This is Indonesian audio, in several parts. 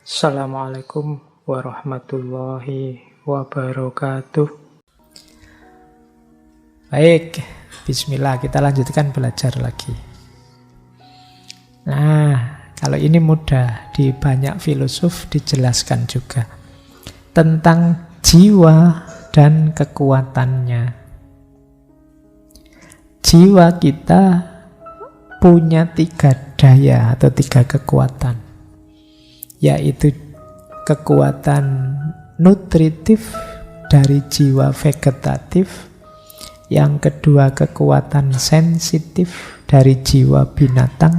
Assalamualaikum warahmatullahi wabarakatuh. Baik, bismillah, kita lanjutkan belajar lagi. Nah, kalau ini mudah, di banyak filosof dijelaskan juga tentang jiwa dan kekuatannya. Jiwa kita punya 3 daya atau 3 kekuatan, yaitu kekuatan nutritif dari jiwa vegetatif, yang kedua kekuatan sensitif dari jiwa binatang,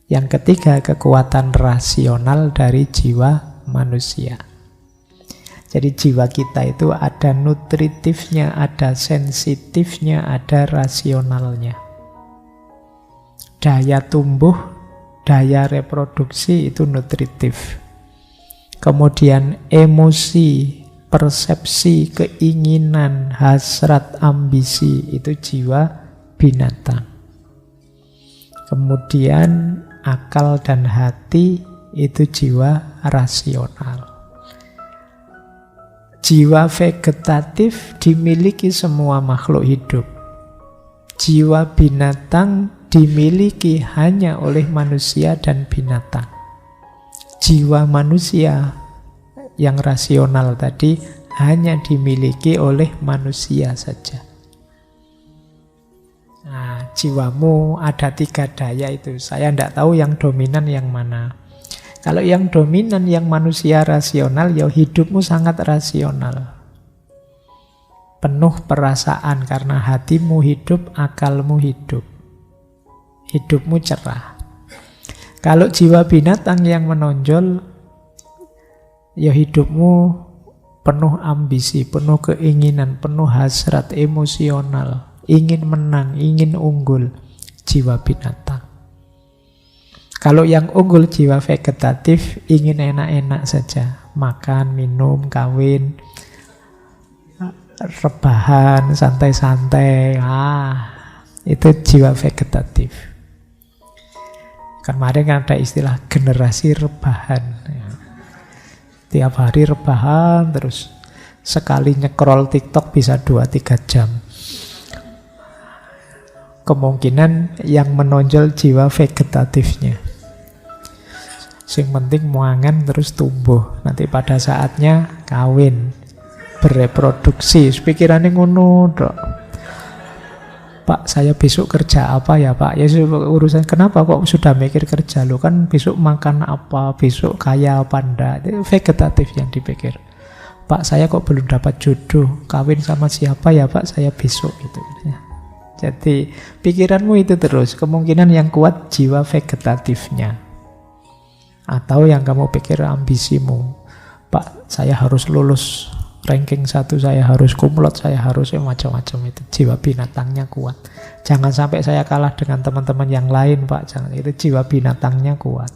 yang ketiga kekuatan rasional dari jiwa manusia. Jadi jiwa kita itu ada nutritifnya, ada sensitifnya, ada rasionalnya. Daya tumbuh, daya reproduksi itu nutritif. Kemudian emosi, persepsi, keinginan, hasrat, ambisi itu jiwa binatang. Kemudian akal dan hati itu jiwa rasional. Jiwa vegetatif dimiliki semua makhluk hidup. Jiwa binatang dimiliki hanya oleh manusia dan binatang. Jiwa manusia yang rasional tadi hanya dimiliki oleh manusia saja. Nah, jiwamu ada 3 daya itu. Saya tidak tahu yang dominan yang mana. Kalau yang dominan yang manusia rasional, ya hidupmu sangat rasional. Penuh perasaan karena hatimu hidup, akalmu hidup. Hidupmu cerah. Kalau jiwa binatang yang menonjol, ya hidupmu penuh ambisi, penuh keinginan, penuh hasrat, emosional, ingin menang, ingin unggul, jiwa binatang. Kalau yang unggul jiwa vegetatif, ingin enak-enak saja, makan, minum, kawin, rebahan, santai-santai. Itu jiwa vegetatif. Kemarin kan ada istilah generasi rebahan. Tiap hari rebahan, terus sekali nyekrol TikTok bisa 2-3 jam. Kemungkinan yang menonjol jiwa vegetatifnya. Yang penting muangan terus tumbuh. Nanti pada saatnya kawin, bereproduksi. Pikirannya ngono dok. Pak, saya besok kerja apa ya Pak? Ya urusan kenapa kok sudah mikir kerja lo? Kan besok makan apa, besok kaya apa enggak? Itu vegetatif yang dipikir. Pak, saya kok belum dapat jodoh, kawin sama siapa ya Pak? Saya besok itu. Jadi pikiranmu itu terus. Kemungkinan yang kuat jiwa vegetatifnya. Atau yang kamu pikir ambisimu. Pak, saya harus lulus ranking 1, saya harus kumlot, saya harus macam-macam. Itu jiwa binatangnya kuat. Jangan sampai saya kalah dengan teman-teman yang lain Pak. Jangan, itu jiwa binatangnya kuat.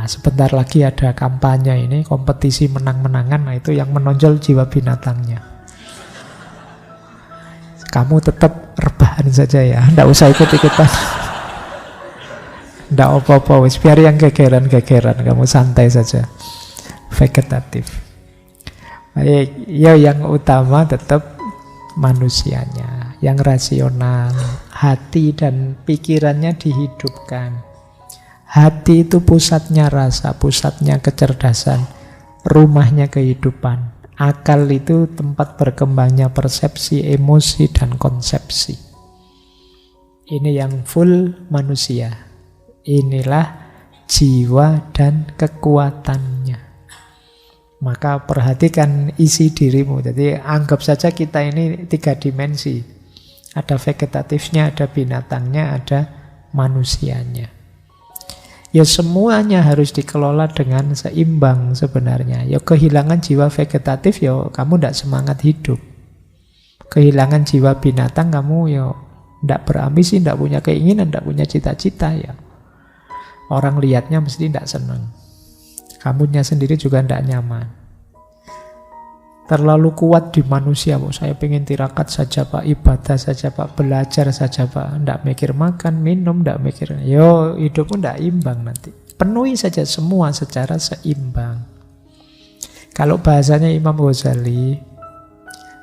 Sebentar lagi ada kampanye ini, kompetisi menang-menangan. Nah, itu yang menonjol jiwa binatangnya. Kamu tetap rebahan saja ya, tidak usah ikut-ikutan. Tidak apa-apa, biar yang gegeran-gegeran, kamu santai saja. Vegetatif. Baik, ya yang utama tetap manusianya, yang rasional, hati dan pikirannya dihidupkan. Hati itu pusatnya rasa, pusatnya kecerdasan, rumahnya kehidupan. Akal itu tempat berkembangnya persepsi, emosi, dan konsepsi. Ini yang full manusia. Inilah jiwa dan kekuatannya. Maka perhatikan isi dirimu. Jadi anggap saja kita ini 3 dimensi. Ada vegetatifnya, ada binatangnya, ada manusianya. Ya semuanya harus dikelola dengan seimbang sebenarnya. Ya kehilangan jiwa vegetatif, ya kamu tidak semangat hidup. Kehilangan jiwa binatang, kamu ya tidak berambisi, tidak punya keinginan, tidak punya cita-cita. Ya orang lihatnya mesti tidak senang. Kamunya sendiri juga tidak nyaman. Terlalu kuat di manusia, saya pengen tirakat saja Pak, ibadah saja Pak, belajar saja Pak, tidak mikir makan, minum, tidak mikir. Yo, hidupmu tidak imbang nanti. Penuhi saja semua secara seimbang. Kalau bahasanya Imam Ghazali,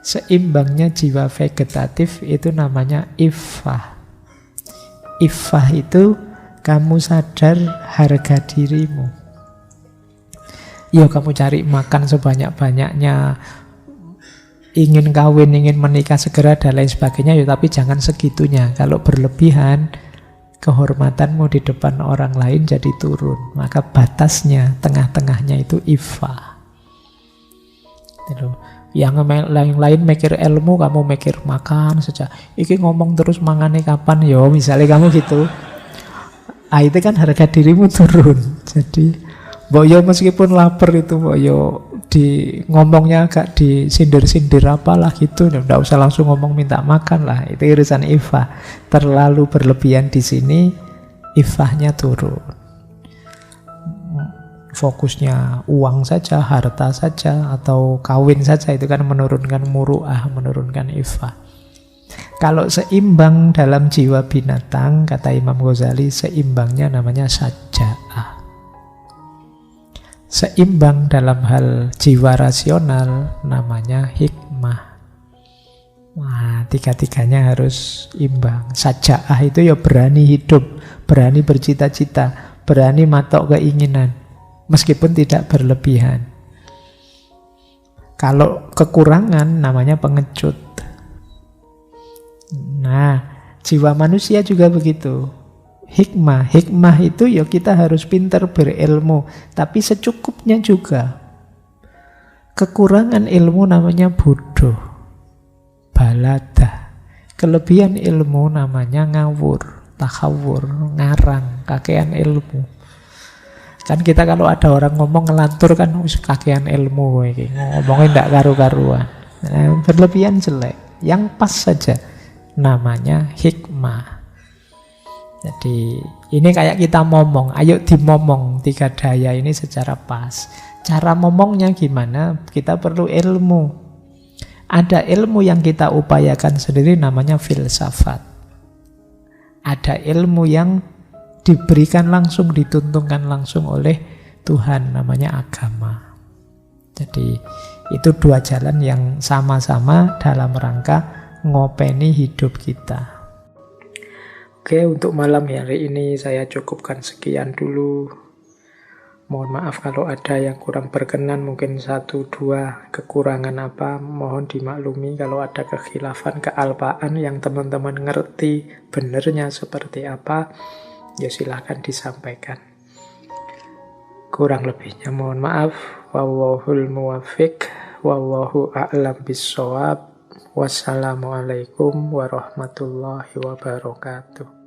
seimbangnya jiwa vegetatif itu namanya iffah. Iffah itu kamu sadar harga dirimu. Ya kamu cari makan sebanyak-banyaknya, ingin kawin, ingin menikah segera dan lain sebagainya, ya tapi jangan segitunya. Kalau berlebihan, kehormatanmu di depan orang lain jadi turun. Maka batasnya, tengah-tengahnya itu iffah. Yang lain mikir ilmu, kamu mikir makan saja. Iki ngomong terus mangane kapan, yo misalnya kamu gitu. Itu kan harga dirimu turun. Jadi mbok yo meskipun lapar itu, mbok yo di ngomongnya agak disindir-sindir apalah gitu, nggak usah langsung ngomong minta makan lah. Itu urusan iffah. Terlalu berlebihan di sini, iffahnya turun. Fokusnya uang saja, harta saja, atau kawin saja, itu kan menurunkan muru'ah, menurunkan iffah. Kalau seimbang dalam jiwa binatang, kata Imam Ghazali, seimbangnya namanya saja'ah. Seimbang dalam hal jiwa rasional namanya hikmah. Wah, tiga-tiganya harus imbang. Saja'ah itu ya berani hidup, berani bercita-cita, berani matok keinginan, meskipun tidak berlebihan. Kalau kekurangan namanya pengecut. Nah, jiwa manusia juga begitu. Hikmah itu ya kita harus pintar berilmu, tapi secukupnya juga. Kekurangan ilmu namanya bodoh, balada. Kelebihan ilmu namanya ngawur, takhawur, ngarang, kakean ilmu. Kan kita kalau ada orang ngomong ngelantur kan kakean ilmu, ngomongnya ndak karu-karuan. Nah, berlebihan jelek. Yang pas saja namanya hikmah. Jadi ini kayak kita ngomong, ayo dimomong tiga daya ini secara pas. Cara ngomongnya gimana? Kita perlu ilmu. Ada ilmu yang kita upayakan sendiri namanya filsafat. Ada ilmu yang diberikan langsung, dituntunkan langsung oleh Tuhan, namanya agama. Jadi itu dua jalan yang sama-sama dalam rangka ngopeni hidup kita. Oke, untuk malam hari ini saya cukupkan sekian dulu. Mohon maaf kalau ada yang kurang berkenan, mungkin 1-2 kekurangan apa, mohon dimaklumi. Kalau ada kekhilafan, kealpaan yang teman-teman ngerti benernya seperti apa, ya silahkan disampaikan. Kurang lebihnya mohon maaf. Wallahul muwaffiq, wallahu a'lam bissawab. Wassalamualaikum warahmatullahi wabarakatuh.